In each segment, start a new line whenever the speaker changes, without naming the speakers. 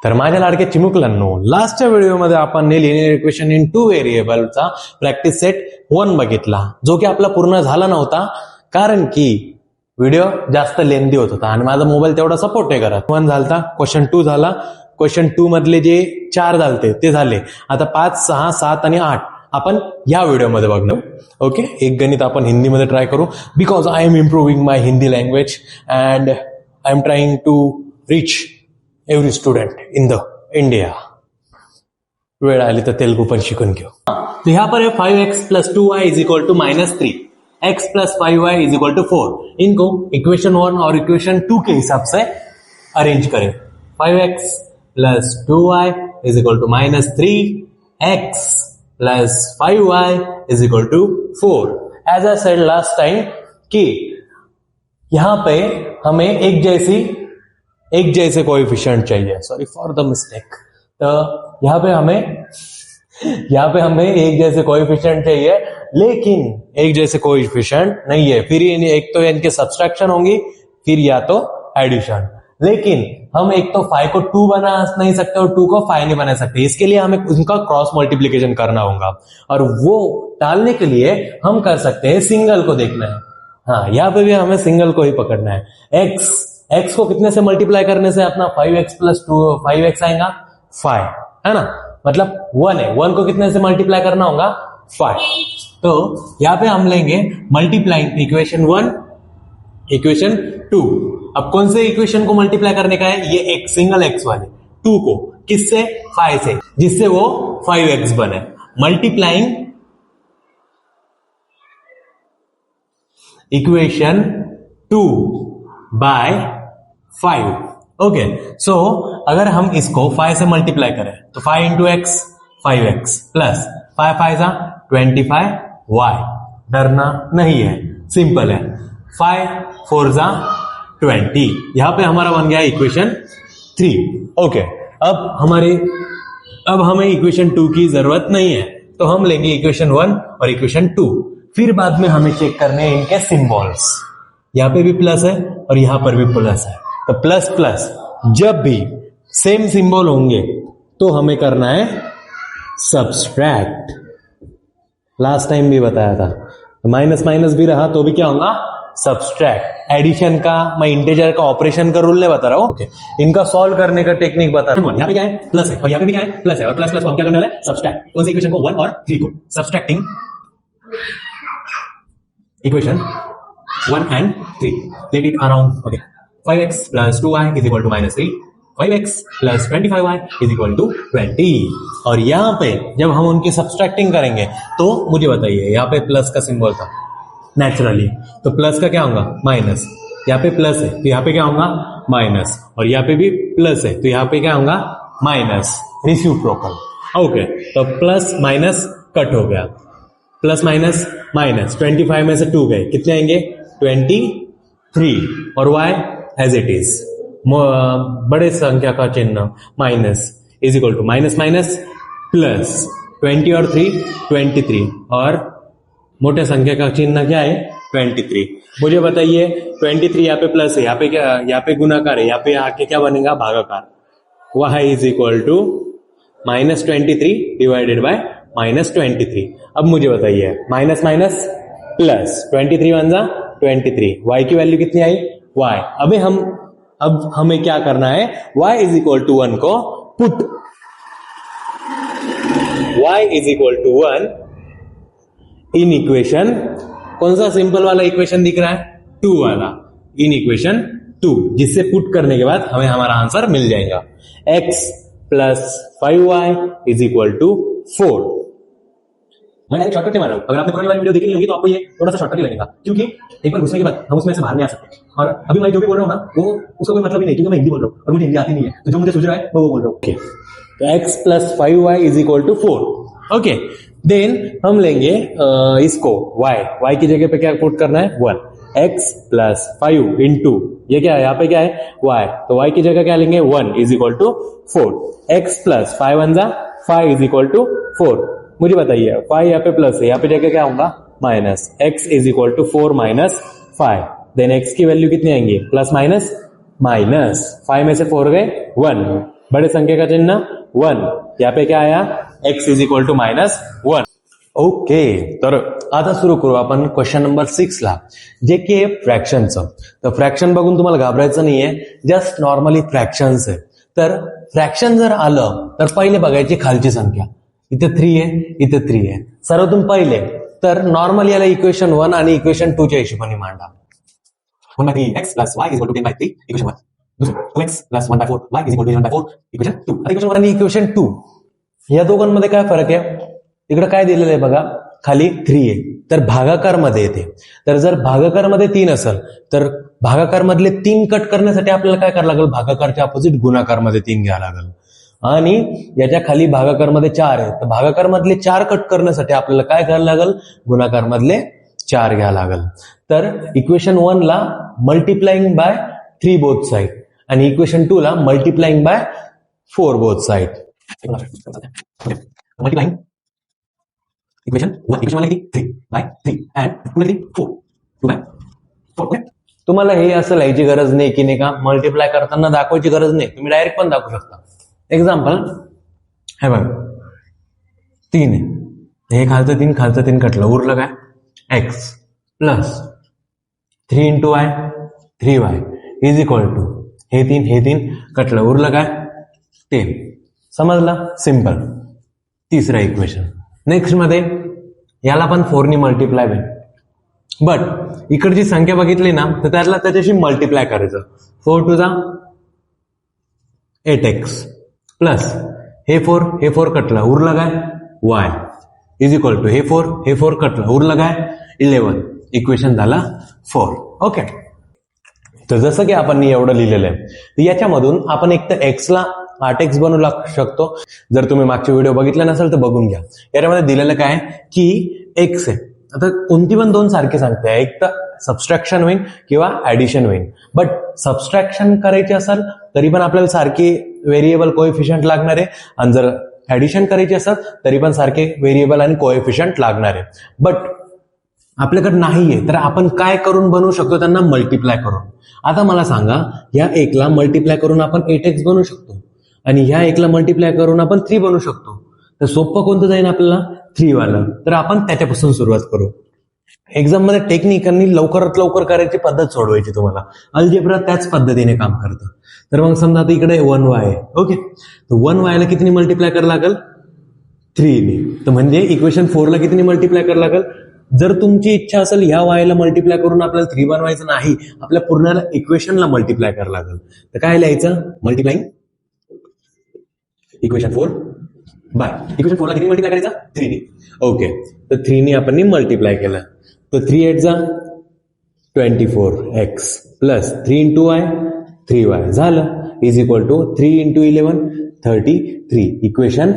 तर माझ्या लाडक्या चिमुकलांनो, लास्टच्या व्हिडिओमध्ये आपण लिनियर इक्वेशन इन टू व्हेरिएबलचा प्रॅक्टिस सेट 1 बघितला, जो की आपला पूर्ण झाला नव्हता कारण की व्हिडिओ जास्त लेंदी होत होता आणि माझा मोबाईल तेवढा सपोर्ट नाही करत. 1 झालता, क्वेश्चन 2 झाला, क्वेश्चन 2 मधले जे 4 झालते ते झाले. आता 5, 6, 7 आणि 8 आपण या व्हिडिओमध्ये बघणार. ओके, एक गणित आपण हिंदीमध्ये ट्राय करू because I am improving my Hindi language and I am trying to reach every student in the India. वेळ आली तर तेलुगू पण शिकून घेऊ. तो यहाँ पर है 5x + 2y = -3, x + 5y = 4. इनको इक्वेशन 1 और इक्वेशन 2 के हिसाब से अरेंज करें. 5x + 2y = -3, x + 5y = 4. As I said last time कि यहां पे हमें एक जैसे कोएफिशिएंट चाहिए. Sorry for the mistake. तो यहां पे हमें एक जैसे कोएफिशिएंट चाहिए, लेकिन एक जैसे कोएफिशिएंट नहीं है. फिर एक तो इनके सब्सट्रैक्शन होंगी, फिर या तो एडिशन. लेकिन हम एक तो 5 को 2 बना नहीं सकते और 2 को 5 नहीं बना सकते. इसके लिए हमें उनका क्रॉस मल्टीप्लीकेशन करना होगा और वो टालने के लिए हम कर सकते हैं सिंगल को देखना है. हाँ, यहां पे भी हमें सिंगल को ही पकड़ना है. एक्स को कितने से मल्टीप्लाई करने से अपना 5x + 5x आएगा 5, है ना, मतलब 1 है. 1 को कितने से मल्टीप्लाई करना होगा 5. तो यहां पे हम लेंगे मल्टीप्लाइंग इक्वेशन 1 इक्वेशन 2. अब कौन से इक्वेशन को मल्टीप्लाई करने का है? ये एक सिंगल एक्स वाले 2 को किससे? 5 से, जिससे वो 5x बने. Multiplying equation 2 by 5. Okay, so अगर हम इसको 5 से मल्टीप्लाई करें तो 5 × x 5x प्लस 5 5 25y. डरना नहीं है, सिंपल है. 5 4 20. यहां पे हमारा बन गया इक्वेशन 3. ओके, अब हमें इक्वेशन 2 की जरूरत नहीं है, तो हम लेंगे इक्वेशन 1 और इक्वेशन 2. फिर बाद में हमें चेक करने हैं इनके सिंबल्स. यहां पे भी प्लस है और यहां पर भी प्लस है. तो प्लस प्लस जब भी सेम सिंबल होंगे तो हमें करना है सब्सट्रैक्ट. लास्ट टाइम भी बताया था. माइनस माइनस भी रहा तो भी क्या होगा? सब्सट्रैक्ट. एडिशन का मैं इंटीजर का ऑपरेशन का रूल नहीं बता रहा हूं. ओके, इनका सॉल्व करने का टेक्निक बता रहा हूं. यहां पे क्या है? प्लस है और यहां पे भी क्या है? प्लस है. और प्लस प्लस को हम क्या करने वाले हैं? सब्सट्रैक्ट. उस इक्वेशन को 1 और 3 को subtracting equation 1 and 3. Let it around. Okay. 5x + 2y = -3. 5x + 25y = 20. और यहां पे जब हम उनकी सब्सट्रैक्टिंग करेंगे तो मुझे बताइए, यहां पे प्लस का सिंबल था नेचुरली, तो प्लस का क्या होगा? माइनस. यहाँ पे प्लस है तो यहाँ पे क्या होगा? माइनस. और यहाँ पे भी प्लस है तो यहाँ पे क्या होगा? माइनस. रेसिप्रोकल. ओके, तो प्लस माइनस कट हो गया. Plus minus minus. 25 में से 2 गए, कितने आएंगे? 23. और y एज इट इज, बड़े संख्या का चिन्ह minus is equal to minus minus plus. 20 और 3 23 और मोटे संख्या का चिन्ह क्या है? 23. मुझे बताइए 23 यहाँ पे प्लस है, यहाँ पे क्या? यहाँ पे गुणाकार है, यहाँ पे आके क्या बनेगा? भागाकार. y is equal to -23 divided by -23. अब मुझे बताइए माइनस माइनस प्लस 23 × 1 = 23. y की वैल्यू कितनी आई? y. अब हमें क्या करना है? y = 1 को पुट. y = 1 इन इक्वेशन, कौन सा सिंपल वाला इक्वेशन दिख रहा है? 2 वाला. इन इक्वेशन 2, जिससे पुट करने के बाद हमें हमारा आंसर मिल जाएगा. x + 5y = 4. मैं एक शॉर्टकट मार रहा हूं. अगर आपने पुरानी वाली वीडियो देखी नहीं होगी तो आपको ये थोड़ा सा शॉर्टकट ही लगेगा, क्योंकि एक बार घुसने के बाद हम उसमें से बाहर नहीं आ सकते. और अभी मैं जो भी बोल रहा हूं ना, वो उसका कोई मतलब ही नहीं, क्योंकि मैं हिंदी बोल रहा हूं और मुझे हिंदी आती नहीं है, तो जो मुझे सूझ रहा है वो बोल रहा हूं. ओके, तो x + 5y = 4. ओके, देन हम लेंगे इसको y की जगह पे क्या पुट करना है? 1. x + 5 इंटू ये क्या है? यहाँ पे क्या है? y. तो y की जगह क्या लेंगे? 1 = 4. x + 5 × 1 = 5 = 4. मुझे बताइए 5 यहाँ पे प्लस है, यहाँ पे जगह क्या होगा? माइनस. x = 4 - 5. देन x की वैल्यू कितनी आएंगी? Plus minus minus. 5 में से 4 गए 1. बड़े संख्या का चिन्ह 1, यहाँ पे क्या आया x is equal to -1. Okay, तर आता सुरू करू आपण क्वेश्चन नंबर 6 ला, जे की आहे फ्रॅक्शनचं. तर फ्रॅक्शन बघून तुम्हाला घाबरायचं नाहीये, जस्ट नॉर्मली फ्रॅक्शन्स आहे. तर फ्रॅक्शन जर आलं तर पहिले बघायची खालची संख्या. इथे 3 आहे, इथे 3 आहे. सर्वातून पहिले तर नॉर्मली याला इक्वेशन 1 आणि इक्वेशन 2 च्या हिशोबाने मांडा. 1/3x + y = 10/3 equation 1. दुसरं 2x + 1/4 y = 11/4 इक्वेशन 2. आता इक्वेशन 1 आणि इक्वेशन 2 या दोघांमध्ये काय फरक आहे? इकडे काय दिलेलं आहे बघा, खाली 3 आहे, तर भागाकार मध्ये येते. तर जर भागाकार मध्ये 3 असेल तर भागाकार मधले 3 कट करण्यासाठी आपल्याला काय करावं लागेल? भागाकारच्या अपोजिट गुणाकार मध्ये 3 घ्यावं लागेल. आणि याच्या खाली भागाकार मध्ये 4 आहे, तर भागाकार मधले 4 कट करण्यासाठी आपल्याला काय करायला लागेल? गुणाकार मधले 4 घ्यावं लागेल. तर इक्वेशन 1 ला मल्टिप्लाइंग बाय 3 बोथ साइड आणि इक्वेशन 2 ला multiplying by 4 both side. Multiplying equation 1 equation 1 3/3 and 2 4 2/4. Okay, तुम्हाला हे असं लिहायची गरज नाही की नाही का मल्टिप्लाय करताना दाखवायची गरज नाही, तुम्ही डायरेक्ट पण दाखवू शकता. एक्झाम्पल हे बघा 3 आहे, हे खालचं 3 कटलं, उरलं काय x plus 3 × y 3y is equal to हे 3 कटलं, उरलं काय 10. समजलं? सिंपल. तिसरं इक्वेशन. नेक्स्ट मध्ये याला पण 4 ने मल्टिप्लाय होईल, बट इकडची संख्या बघितली ना तर त्याच्याशी मल्टिप्लाय करायचं. 4 × 8x प्लस हे 4 कटलं, उरलं काय y इज इक्वल टू हे 4 कटलं, उरलं काय 11. इक्वेशन झाला 4. ओके, तर जसं की आपण एवढं लिहिलेलं आहे, तर याच्यामधून आपण एक तर x ला 8x बनवू शकतो. जर तुम्ही मागचे व्हिडिओ बघितले नसेल तर बघून घ्या. याच्यामध्ये दिलेलं काय की x आहे. आता कोणती पण दोन सारखी संख्या आहे, एक तर सबस्ट्रॅक्शन होईल किंवा ऍडिशन होईल. बट सबस्ट्रॅक्शन करायची असेल तरी पण आपल्याला सारखी व्हेरिएबल कोएफिशियंट लागणार आहे, आणि जर ऍडिशन करायची असेल तरी पण सारखे व्हेरिएबल आणि कोएफिशियंट लागणार आहे. बट आपल्याकडे नाहीये, तर आपण काय करून बनवू शकतो? त्यांना मल्टिप्लाय करून. आता मला सांगा, या 1 ला मल्टिप्लाय करून आपण 8x बनवू शकतो आणि ह्या 1 ला मल्टिप्लाय करून आपण 3 बनवू शकतो. तर सोपं कोणतं जाईल आपल्याला? 3 वाला. तर आपण त्याच्यापासून सुरुवात करू. एक्झाम मध्ये टेक्निक आणि लवकरात लवकर करायची पद्धत सोडवायची तुम्हाला. अल्जेब्रा त्याच पद्धतीने काम करतं. तर मग समजा आता इकडे 1y आहे. ओके, तर 1y ला कितीने मल्टिप्लाय करायला लागेल? 3 ने. तर म्हणजे इक्वेशन 4 ला कितीने मल्टिप्लाय करायला लागेल? जर तुमची इच्छा असेल ह्या y ला मल्टिप्लाय करून आपल्याला 3 बनवायचं नाही, आपल्या पूर्ण इक्वेशनला मल्टिप्लाय करायला लागेल. तर काय लिहायचं? मल्टिप्लाइंग इक्वेशन 4 बाय इक्वेशन 4 ला किती मल्टिप्लाय करायचा? 3 ने. ओके, तर 3 ने आपण मल्टिप्लाय केलं, तर 3 8 जा 24x प्लस 3 × y 3y झालं is equal to 3 × 11 33. Equation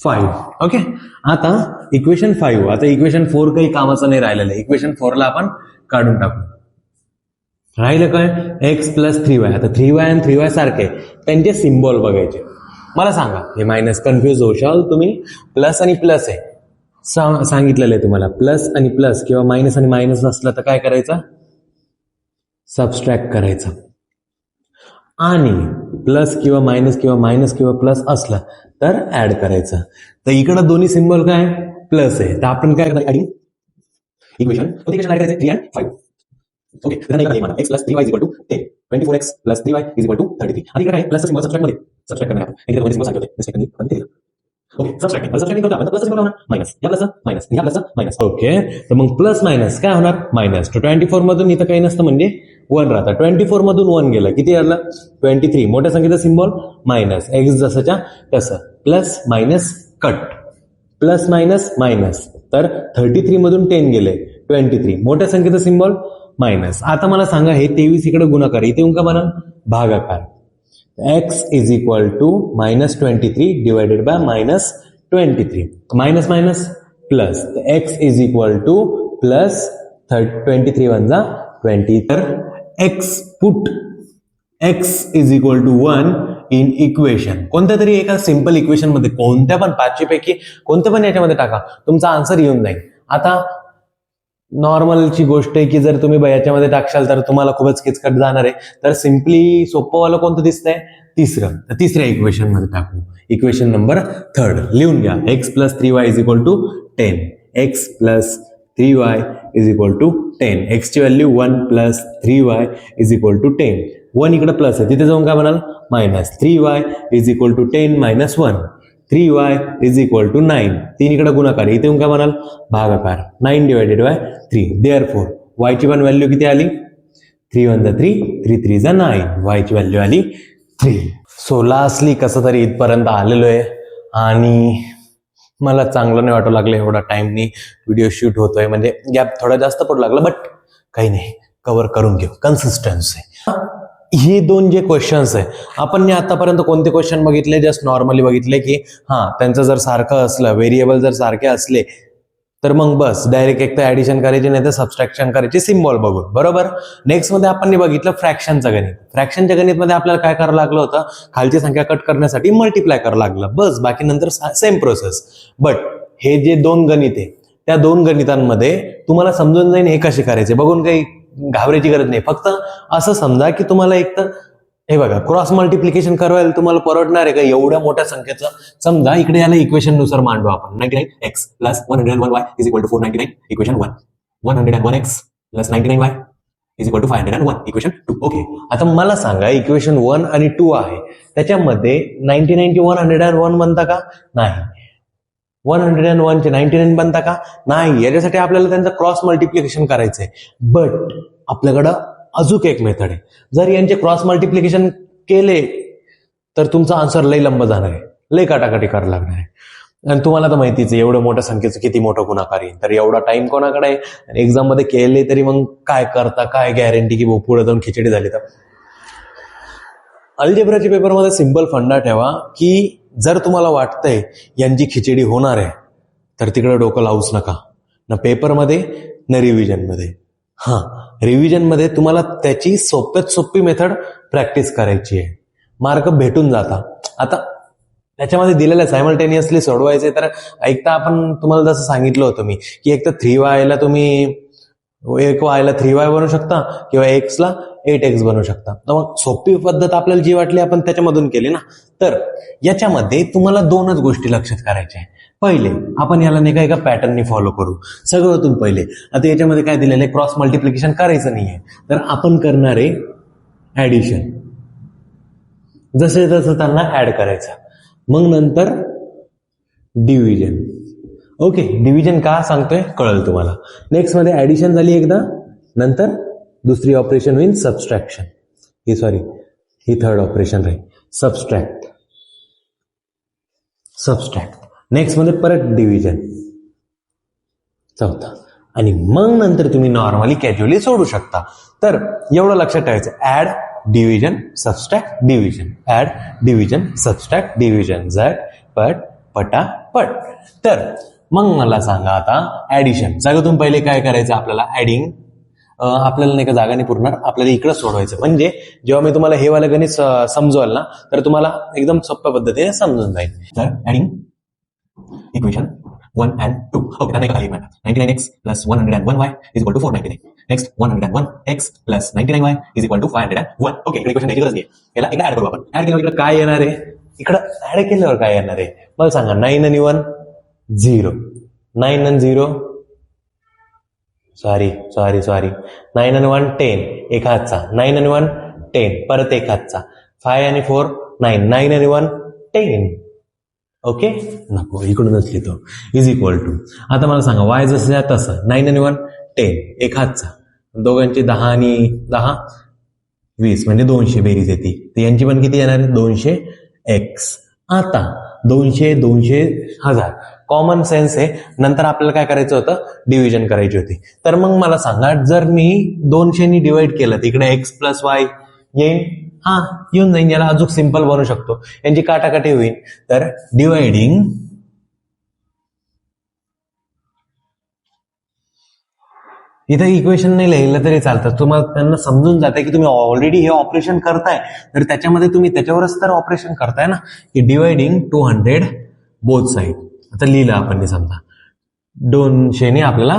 5. Okay, आता इक्वेशन 5. आता इक्वेशन 4 काही कामाचं नाही राहिलेलं आहे. इक्वेशन 4 ला आपण काढून टाकू. राहिलं काय? x plus 3y. आता 3y आणि 3y सारखे, त्यांचे सिम्बॉल बघायचे. मला सांगा, हे मायनस कन्फ्युज होशाल तुम्ही. प्लस आणि प्लस आहे, सांगितलेलं आहे तुम्हाला. प्लस आणि प्लस किंवा मायनस आणि मायनस असलं तर काय करायचं? सबस्ट्रॅक्ट करायचं. आणि प्लस किंवा मायनस किंवा प्लस असलं तर ऍड करायचं. तर इकडं दोन्ही सिम्बॉल काय? प्लस आहे, तर आपण काय करायचं? ऍडिंग इक्वेशन ऍड करायचं 3 and 5. Okay, x plus 3y equal to 10. 24x plus 3y is equal to 33. आणि इकडे काय? प्लसचा सिम्बॉल सबस्ट्रॅक्ट करणार आपण. इकडे दोन्ही सिम्बॉल सांगितले, मिस्टेकनी पण ते. ओके, सबस्ट्रॅक्टिंग करतो आपण. प्लस सिम्बॉल होणार मायनस, या प्लस मायनस, या प्लस मायनस. ओके, तर मग प्लस मायनस काय होणार? मायनस. तर 24 मधून इथं काही नसतं म्हणजे 1 राहतं. 24 मधून 1 गेलं, किती आलं? 23. मोठ्या संख्येचा सिम्बॉल मायनस, एक्स जसंच्या तसं. Plus minus cut, plus minus minus. तर 33 मधून 10 गेले 23. मोठ्या संख्येचा सिम्बॉल मायनस. आता मला सांगा, हे 23 इकडे गुणाकार, इथे का बनल? भागाकार. x is equal to -23 divided by -23. Minus minus plus, x is equal to plus 23 one जा 20. तर x put x is equal to 1 in equation. कोणत्या तरी एका सिंपल इक्वेशन मध्ये, कोणत्या पण 5 पैकी कोणत्या पण याच्यामध्ये टाका, तुमचा आन्सर येऊन जाईल. आता नॉर्मलची गोष्ट आहे की जर तुम्ही याच्यामध्ये टाकशाल तर तुम्हाला खूपच किचकट जाणार आहे. तर सिम्पली सोपंवालं कोणतं दिसतंय?
तिसरं, तर तिसऱ्या इक्वेशन मध्ये टाकू. इक्वेशन नंबर 3 लिहून घ्या. x + 3y = 10. x + 3y = 10. x ची व्हॅल्यू 1 + 3y = 10. 1 इकडे प्लस आहे, तिथे जाऊन काय म्हणाल मायनस. 3y = 10 - 1. 3y = 9. 3 इकडे गुणाकार, इथे येऊन काय म्हणाल भागाकार. 9 / 3. देअरफॉर y ची पण व्हॅल्यू किती आली 3 × 1 = 3, 3 × 3 = 9. y ची व्हॅल्यू आली 3. सो लास्टली कसं तरी इथपर्यंत आलेलो आहे आणि मला चांगलं नाही वाटू लागलं एवढा टाइमनी व्हिडिओ शूट होतोय, म्हणजे गॅप थोडा जास्त पडू लागला, बट काही नाही, कव्हर करून घेऊ. कन्सिस्टन्सी. हे 2 जे क्वेश्चन्स आहे, आपण आतापर्यंत कोणते क्वेश्चन बघितले, जस्ट नॉर्मली बघितले की त्यांचं जर सारखं असलं, व्हेरिएबल जर सारखे असले तर मग बस डायरेक्ट एक तर ऍडिशन करायची, नाही तर सबस्ट्रॅक्शन करायची सिम्बॉल बघून, बरोबर. नेक्स्ट मध्ये आपण बघितलं फ्रॅक्शनचं गणित. फ्रॅक्शनच्या गणित मध्ये आपल्याला काय करावं लागलं होतं, खालची संख्या कट करण्यासाठी मल्टिप्लाय करावं लागलं, बस. बाकी नंतर सेम प्रोसेस. बट हे जे 2 गणित आहे, त्या 2 गणितांमध्ये तुम्हाला समजून जाईल हे कसे करायचे, बघून काही घाबरायची गरज नाही. फक्त असं समजा की तुम्हाला एक तर हे बघा क्रॉस मल्टिप्लिकेशन करायला तुम्हाला परवडणार आहे का एवढ्या मोठ्या संख्येचं. समजा इकडे याला इक्वेशन नुसार मांडू आपण. 99x + 101y = 499. Equation 1. 101x + 99y = 501. Equation 2. Okay, आता मला सांगा इक्वेशन 1 आणि 2 आहे, त्याच्यामध्ये 99 ची 101 बनता का नाही, 101 चे 99 बनता का नाही. याच्यासाठी आपल्याला त्यांचं क्रॉस मल्टिप्लिकेशन करायचंय. बट आपल्याकडं अजून एक मेथड आहे. जर यांचे क्रॉस मल्टिप्लिकेशन केले तर तुमचा आन्सर लई लंब जाणार आहे, लई काटाकाटी करायला लागणार आहे. आणि तुम्हाला तर माहितीच आहे एवढ्या मोठ्या संख्येचं किती मोठं गुणाकार येईल, तर एवढा टाइम कोणाकडे आहे. एक्झाम मध्ये केले तरी मग काय करता, काय गॅरंटी की पुढे जाऊन खिचडी झाली. तर अल्जेब्राच्या पेपरमध्ये सिंपल फंडा ठेवा की जर तुम्हाला वाटतंय यांची खिचडी होणार आहे तर तिकडे डोकं लावूच नका, ना पेपरमध्ये ना रिव्हिजन मध्ये. रिव्हिजन मध्ये तुम्हाला त्याची सोप्यात सोपी मेथड प्रॅक्टिस करायची आहे, मार्क भेटून जाता. आता त्याच्यामध्ये दिलेलं सायमल्टेनियसली सोडवायचे, तर ऐकता आपण तुम्हाला जसं सांगितलं होतं मी की एक तर 3y ला तुम्ही 1y ला 3y बनवू शकता किंवा x ला 8x बनवू शकता. तर मग सोपी पद्धत आपल्याला जी वाटली आपण त्याच्यामधून केली ना. तर याच्यामध्ये तुम्हाला 2च गोष्टी लक्षात करायच्या आहे. पहिले आपण याला नाही का एका पॅटर्ननी फॉलो करू सगळ्यातून पहिले. आता याच्यामध्ये काय दिलेलं आहे, क्रॉस मल्टिप्लिकेशन करायचं नाहीये, तर आपण करणार आहे ऍडिशन. जसे जसं त्यांना ऍड करायचं, मग नंतर डिव्हिजन. ओके, डिव्हिजन का सांगतोय कळलं तुम्हाला. नेक्स्ट मध्ये ऍडिशन झाली एकदा, नंतर दुसरी ऑपरेशन होईल सबस्ट्रॅक्शन. ही थर्ड ऑपरेशन राहील सबस्ट्रॅक्ट. नेक्स्ट मध्ये परत डिव्हिजन, चौथा, आणि मग नंतर तुम्ही नॉर्मली कॅज्युअली सोडू शकता. तर एवढं लक्षात ठेवायचं, add division subtract division, add division subtract division, झट पट पटापट. तर मग मला सांगा आता ऍडिशन. सगळ्यातून पहिले काय करायचं आपल्याला, ऍडिंग. आपल्याला नाही का जागा नाही पुरणार, आपल्याला इकडं सोडवायचं. म्हणजे जेव्हा मी तुम्हाला हे वाला गणित समजवाल ना, तर तुम्हाला एकदम सोप्या पद्धतीने समजून जाईल. तर ऍडिंग इक्वेशन 1 and 2. ओके, त्यांना एक 99x + 101y = 499. Next 101x + 99y = 501. Okay, इकडे इक्वेशन घ्यायची गरज नाही, याला एकदा ऍड करू आपण. ऍड केल्यावर इकडे काय येणार आहे, इकडं ऍड केल्यावर काय येणार आहे मला सांगा. 9 आणि 1 0, 9 आणि 0 सॉरी 9 आणि 1 10, एक हातचा. 9 आणि 1 10, परत एक हातचा. 5 आणि 4 9, 9 आणि 1 10. ओके, नको इकडूनच लिहितो. = आता मला सांगा y जसं तसं 9 आणि 1 10, एक हातचा. दोघांची 10 आणि 10 20, म्हणजे 200 बेरीज येते. तर यांची पण किती येणार आहे 200x. आता 200 200 1000 कॉमन सेन्स आहे. नंतर आपल्याला काय करायचं होतं, डिव्हिजन करायची होती. तर मग मला सांगा, जर मी 200 नी डिवाइड केलं तिकडे x + y येईल, येऊन जाईल. याला अजून सिंपल बनवू शकतो, यांची काटाकाटी होईल. तर डिवाइडिंग इथे इक्वेशन नाही लिहिलं तरी चालतं, तुम्हाला त्यांना समजून जाते की तुम्ही ऑलरेडी हे ऑपरेशन करताय, तर त्याच्यामध्ये तुम्ही त्याच्यावरच तर ऑपरेशन करताय ना, की डिवाइडिंग 200 बोथ साईड. आता लिहिलं आपण, समजा 200 ने आपल्याला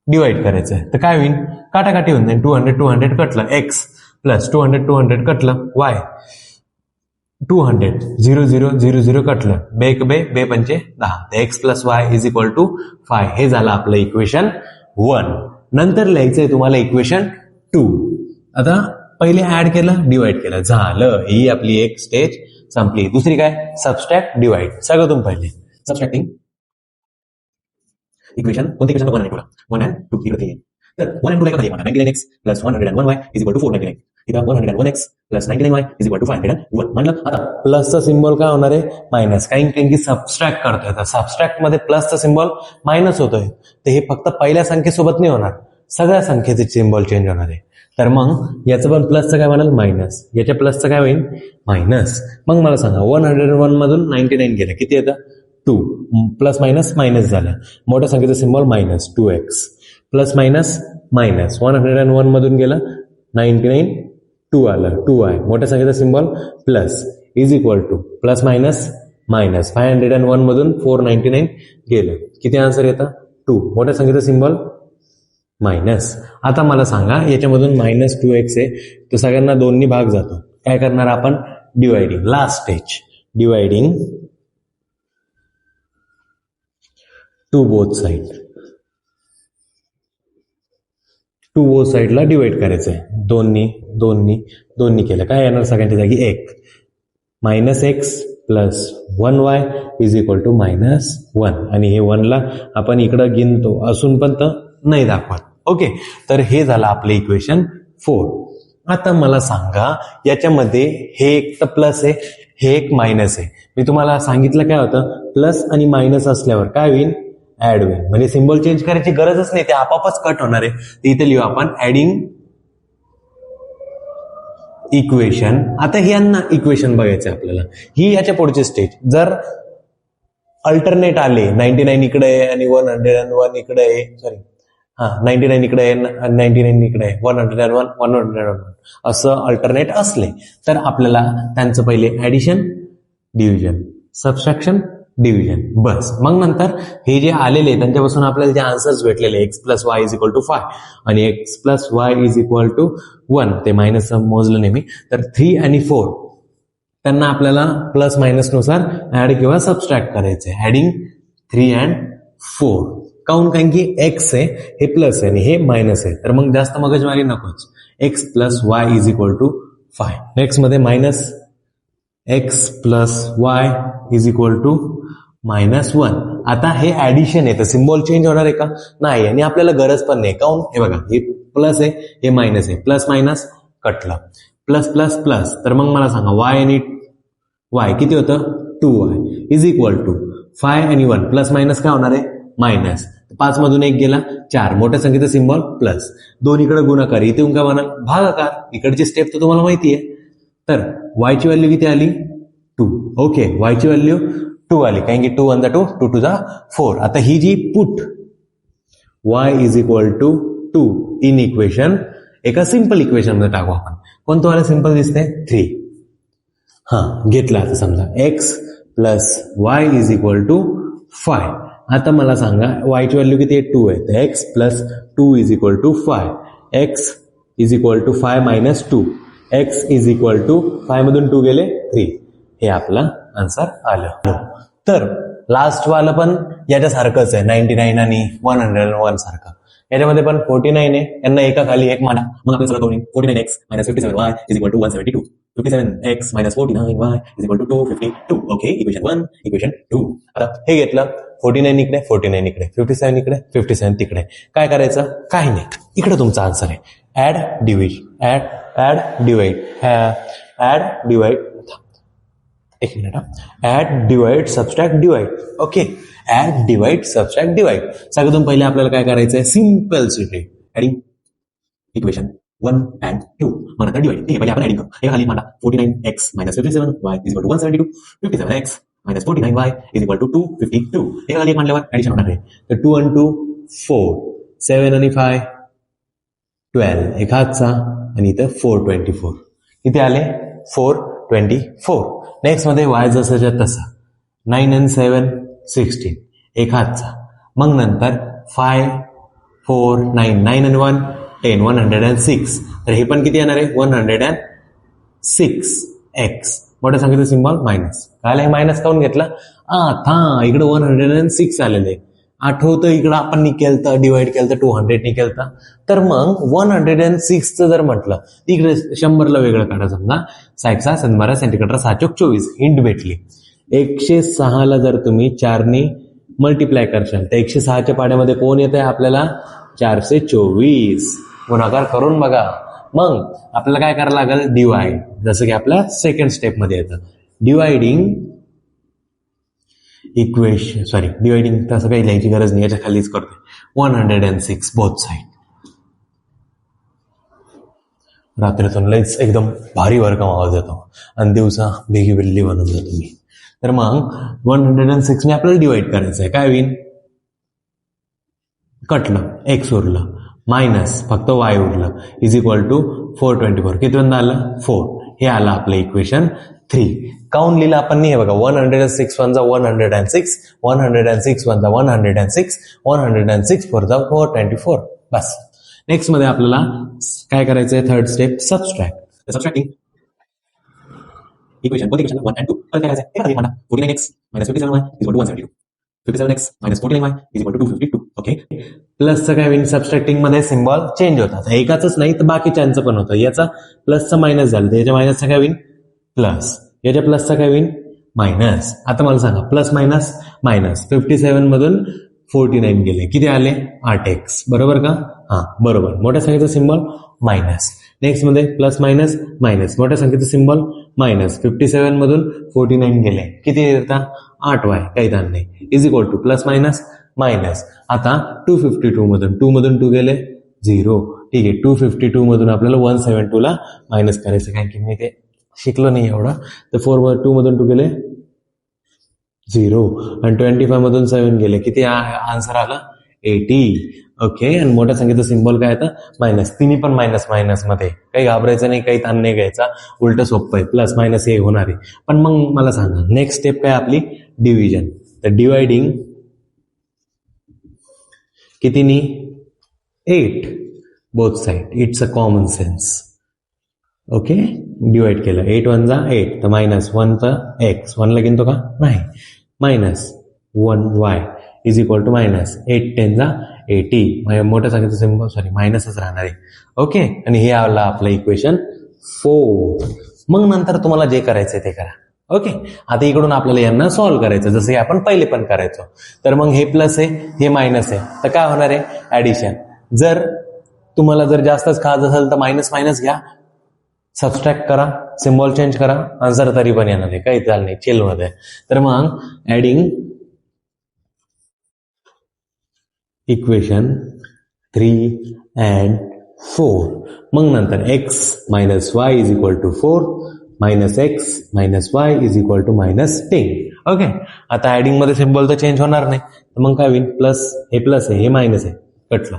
डिवाइड करायचं आहे, तर काय होईल, काटाकाटी होऊन जाईल. 200 200 कटलं, x + 200 200 कटलं, y. 200 0 0 0 0 कटलं, बे बे पंचे 10, x plus Y is equal to 5. हे झालं आपलं इक्वेशन 1. नंतर लिहायचंय तुम्हाला इक्वेशन 2. आता पहिले ऍड केलं, डिवाइड केलं, झालं. ही आपली एक स्टेज संपली. दुसरी काय? Subtract, divide. सगळं तुम्ही पहिले सबस्ट्रॅक्टिंग इक्वेशन. कोणती इक्वेशन? 1 आणि 2 1 आणि 2 इकडे येईल. तर 1 आणि 2 काय करता? 99x plus 101y is equal to 499. इथं 101x plus 99y is equal to 501. म्हणलं आता प्लसचा सिम्बॉल काय होणार आहे? मायनस. कारण की सबस्ट्रॅक्ट करतोय, तर सबस्ट्रॅक्ट मध्ये प्लसचा सिम्बॉल मायनस होतोय. तर हे फक्त पहिल्या संख्येसोबत नाही होणार, सगळ्या संख्येचे सिम्बॉल चेंज होणार आहे. तर मग याचं पण प्लसचं काय म्हणाल? मायनस. याच्या प्लसचं काय होईल? मायनस. मग मला सांगा 101 मधून 99 गेलं, किती येतं? 2. प्लस मायनस मायनस झालं. मोठ्या संख्येचं symbol minus 2x plus minus minus. 101 मधून गेलं 99 2 आलं 2y. मोठ्या संख्येचा symbol plus is equal to plus minus minus. 501 मधून 499 गेलं, किती आन्सर येतं? 2. मोठ्या संख्येचा सिम्बॉल मायनस. आता मला सांगा याच्यामधून मायनस 2x आहे, तो सगळ्यांना 2 भाग जातो. काय करणार आपण? Dividing. Last stage dividing to both side. To both साइडला डिवाइड करायचंय. दोन्ही केलं, काय येणार सगळ्यांच्या जागी? 1. Minus x plus 1y is equal to minus 1. आणि हे 1ला आपण इकडं गिनतो असून पण तर नाही दाखवत. ओके, तर हे झालं आपलं इक्वेशन 4. आता मला सांगा याच्यामध्ये हे एक तर प्लस आहे, हे एक मायनस आहे. मी तुम्हाला सांगितलं काय होतं? प्लस आणि मायनस असल्यावर काय होईल? ऍड होईल. म्हणजे सिम्बॉल चेंज करायची गरजच नाही, ते आपापच कट होणार आहे. इथे लिहू आपण ऍडिंग इक्वेशन. आता यांना इक्वेशन बघायचं आपल्याला. ही याच्या पुढची स्टेज. जर अल्टरनेट आले, 99 इकडे आहे आणि 101 इकडे आहे, सॉरी 99 इकडे आहे, 99 इकडे आहे, 101 101 असं अल्टरनेट असले तर आपल्याला त्यांचं पहिले ऍडिशन, डिव्हिजन, सबट्रॅक्शन, डिव्हिजन, बस. मग नंतर हे जे आलेले त्यांच्यापासून आपल्याला जे आन्सर्स भेटलेले x plus Y is equal to 5 आणि x plus Y is equal to 1, ते मायनस मोजलं नेहमी. तर 3 आणि 4 त्यांना आपल्याला प्लस मायनस नुसार ऍड किंवा सबस्ट्रॅक्ट करायचे. Adding 3 and 4. काऊन? कारण की एक्स आहे, हे प्लस आहे आणि हे मायनस आहे, तर मग जास्त मगजमारी नकोच. X plus Y is equal to 5. Next मध्ये minus x plus Y is equal to minus 1. आता हे ऍडिशन आहे, तर सिम्बॉल चेंज होणार आहे का? नाही, आणि आपल्याला गरज पण नाही. काऊन? हे बघा, हे प्लस आहे, हे मायनस आहे, प्लस मायनस कटलं, प्लस प्लस प्लस. तर मग मला सांगा वाय आणि वाय किती होतं? 2y इज इक्वल टू 5 आणि 1 प्लस मायनस काय होणार आहे? मायनस. 5 मधून 1 गेला 4. मोठ्या संख्येचा सिम्बॉल प्लस. 2 इकडे गुणाकार, इथे येऊन काय म्हणाल? भागाकार. इकडची स्टेप तर तुम्हाला माहिती आहे. तर वायची व्हॅल्यू किती आली? 2. ओके, वायची व्हॅल्यू 2 आली, कारण की 2 1 2 2 2 4. आता ही जी put y is equal to 2 in equation एका सिंपल इक्वेशन मध्ये टाकू आपण. कोणतं वाला सिंपल दिसतंय? 3. घेतला. आता समजा x plus Y is equal to 5. आता मला सांगा वायची व्हॅल्यू किती आहे? 2 आहे, तर x plus 2 is equal to 5. x is equal to 5 minus 2. x is equal to 5 मधून 2 गेले 3. हे आपलं आन्सर आलं. तर लास्ट वाला पण याच्यासारखंच आहे, 99 आणि 101 सारखं. याच्यामध्ये पण 49 आहे, यांना एका खाली एक मांडा. मग आपण सगळं करून 49x minus 57y is equal to 172. 57x minus 49y is equal to 252. Okay, equation 1, equation 2. आता हे घेतलं, 49 इकडे, 49 इकडे, 57 इकडे, 57 तिकडे. काय करायचं? काही नाही, इकडे तुमचा आन्सर आहे. Add divide, add divide, add divide, एक minute. Add divide subtract divide. Okay, add divide subtract divide. सगळ्यातून पहिले आपल्याला काय करायचंय? Simple city adding equation 1 and 2. मग नंतर डिवाइड. ठीक आहे, पहिले आपण ऍडिंग करू. हे खाली मांडा 49x minus 57y is equal to 172. 57x minus 49y is equal to 252. हे खाली एक मांडल्यावर ऍडिशन होणार आहे. तर 2 and 2 4, 7 आणि 5 12, एक हातचा, आणि इथं 424. किती आले? 424. नेक्स्ट मध्ये y जसंच्या तसा, 9 and 7 16, एक हातचा. मग नंतर 5 4 9, 9 and 1 10, 106. तर हे पण किती येणार आहे? 106x मोठ्या संख्येचं सिम्बॉल मायनस. काय हे मायनस काऊन घेतला? आता इकडे 106 आलेले. आठवतं इकडं आपण केलं डिवाइड केलं 200 केलं. तर मग 106 जर म्हटलं इकडे 100ला वेगळं काढा. समजा 6 12 सेंटीमीटर 6 चोक 24 हिंट भेटली. 106ला जर तुम्ही 4ने मल्टिप्लाय करशाल तर 106च्या पाड्यामध्ये कोण येत आहे आपल्याला? 424. गुणाकार करून बघा. मग आपल्याला काय करायला लागेल? डिवाइड. जसं की आपल्या सेकंड स्टेपमध्ये येतं डिवाइडिंग इक्वेशन. डिवाइडिंग तसं काही लिहायची गरज नाही, याच्या खालीच करते. 106 बोथ साईड. रात्रीतून लयच एकदम भारी वर्कम आवाज येतो आणि दिवसा बेगी बिल्ली बनून जातो मी. तर मग 106 ने आपल्याला डिवाइड करायचं आहे. काय होईल? कटलं, एक्स उरलं, मायनस फक्त वाय उरलं, इज इक्वल टू 424. किती वंदा आलं? 4. हे आलं आपलं इक्वेशन 3. काऊन लिहिलं आपण? नाही, हे बघा 106 वनचा 106, 106 वनचा 106, 106 फोरचा 424. बस. नेक्स्ट मध्ये आपल्याला काय करायचंय? Third step subtracting equation. कोणती इक्वेशन? 1 and 2. काय करायचं? हे म्हणा 49x - 57y = 172. 57x - 49y = 252. Okay. प्लसचं काय होईल? सबस्ट्रॅक्टिंग मध्ये सिम्बॉल चेंज होतात. एकाच नाही तर बाकीच्यांचं पण होतं. याचा प्लसचं मायनस झालं तर याच्या मायनसचं काय होईल? प्लस. याच्या प्लसचा काय होईल? मायनस. आता मला सांगा प्लस मायनस मायनस. 57 मधून 49 गेले, किती आले? 8x. बरोबर का? हा बरोबर. मोठ्या संख्येचा सिम्बॉल मायनस. नेक्स्ट मध्ये प्लस मायनस मायनस. मोठ्या संख्येचा सिम्बॉल मायनस. 57 मधून 49 गेले, किती येतात? 8y. काही ताण नाही. Is equal to plus minus minus. आता 252 मधून 2 मधून 2 गेले 0. ठीक आहे. 252 मधून आपल्याला 172 ला मायनस करायचं, कारण की मी ते शिकलो नाही एवढा. तर 2 मधून 2 गेले 0 आणि 25 मधून 7 गेले, किती आन्सर आला? 80. ओके. आणि मोठ्या संख्येचं सिम्बॉल काय येतं? मायनस. तिन्ही पण मायनस मायनस मध्ये. काही घाबरायचं नाही, काही ताण नाही घ्यायचा. उलट सोपं आहे. प्लस मायनस हे होणार आहे. पण मग मला सांगा नेक्स्ट स्टेप काय आपली? डिव्हिजन. तर डिवाइडिंग कितीनी? 8 both side. It's a common sense. Okay. Divide केलं. 8 1 जा 8 तर मायनस 1 तर एक्स 1 ला गिनतो का? नाही. Minus 1y is equal to minus 8 10 जा 80. मोठ्या संख्येचं सिम्बॉल मायनसच राहणार आहे. ओके. आणि हे आलं आपलं इक्वेशन 4. मग नंतर तुम्हाला जे करायचंय ते करा. ओके. आता इकडून आपल्याला यांना सॉल्व्ह करायचं, जसं की आपण पहिले पण करायचो. तर मग हे प्लस आहे, हे मायनस आहे, तर काय होणार आहे? ऍडिशन. जर तुम्हाला जर जास्तच खायचं असेल तर मायनस मायनस घ्या, सबस्ट्रॅक्ट करा, सिम्बॉल चेंज करा, आन्सर तरी पण येणार आहे, काही चाल नाही, चिल मध्ये. तर मग ऍडिंग इक्वेशन 3 and 4. मग नंतर x minus y is equal to 4 minus x minus y is equal to minus 10. Okay. आता ऍडिंग मध्ये सिम्बॉल तर चेंज होणार नाही, तर मग काय होईल? प्लस, हे प्लस आहे, हे मायनस आहे, कटलं.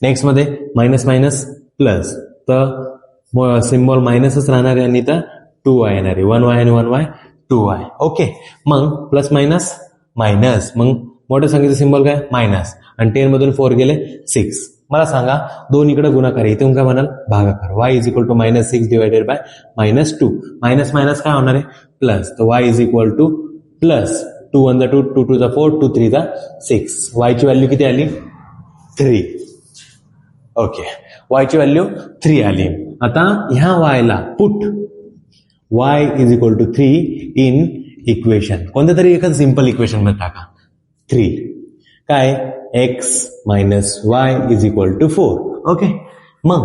नेक्स्ट मध्ये मायनस मायनस प्लस, तर सिम्बॉल मायनसच राहणार आहे आणि तर 2y येणार आहे. 1y आणि 1y 2y. ओके. मग प्लस मायनस मायनस. मग मोठ्या संख्येचं सिम्बॉल काय? मायनस. आणि 10 मधून 4 गेले 6. मला सांगा दोन इकडे गुणाकार, इथून काय म्हणाल? भागाकार. y is equal to minus 6 divided by minus 2. Minus minus काय होणार आहे? प्लस. तर y is equal to plus 2 1 2 2 2 4 2 3 6. y ची व्हॅल्यू किती आली? 3. ओके. y ची व्हॅल्यू 3 आली. आता ह्या y ला put y is equal to 3 in equation, कोणत्या तरी एखादं सिंपल इक्वेशन मध्ये टाका. 3 काय? x minus y is equal to 4. Okay. मग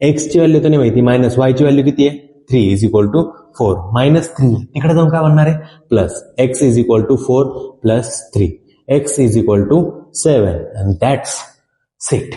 x ची व्हॅल्यू तर नाही माहिती, मायनस वाय ची व्हॅल्यू किती आहे? 3 इज इक्वल टू 4. मायनस 3 इकडे जाऊन काय बनणार आहे? Plus. x is equal to 4 plus 3. x is equal to 7 and that's it.